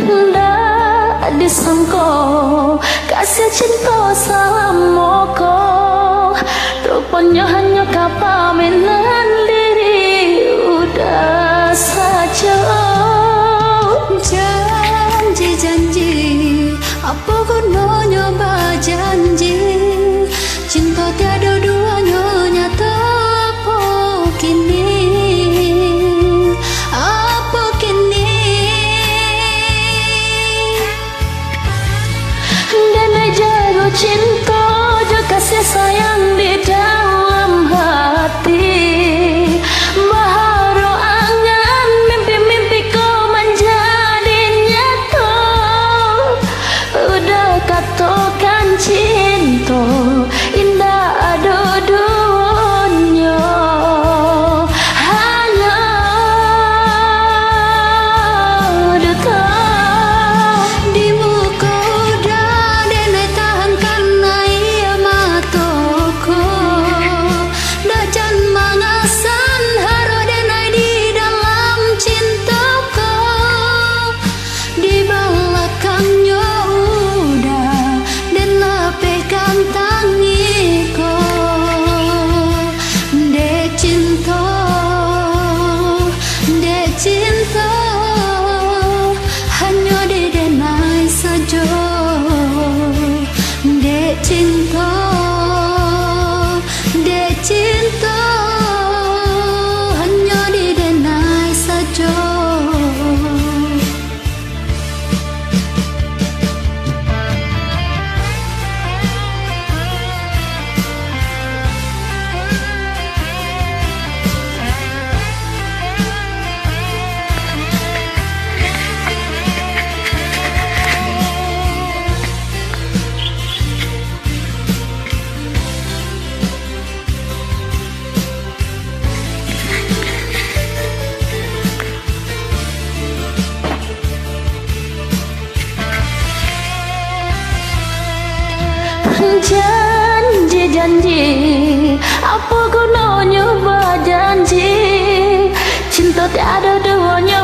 Nggak disangka kasih cinta salam moko, rupanya hanya kepaminan diri udah saja. Janji-janji, apa gunanya berjanji? Cinta tiada duanya, nyata apa kini? Apa kini? Dan jago cinta, jago kasih sayang di dalam hati. Baharu angan mimpi-mimpiku menjadi nyata. Udah katakan cinta indah ada dunia, hanya duka Di muka udah denai tahankan ia matoko. Dajan mangasan haro denai di dalam cintaku. Di belakangnya udah dan pegang tangiku. Dek cinta, dek cinta, hanya didenai saja. Dek cinta, dek cinta, hanya didenai saja. Janji-janji, apa gunanya berjanji? Cinta tiada duanya,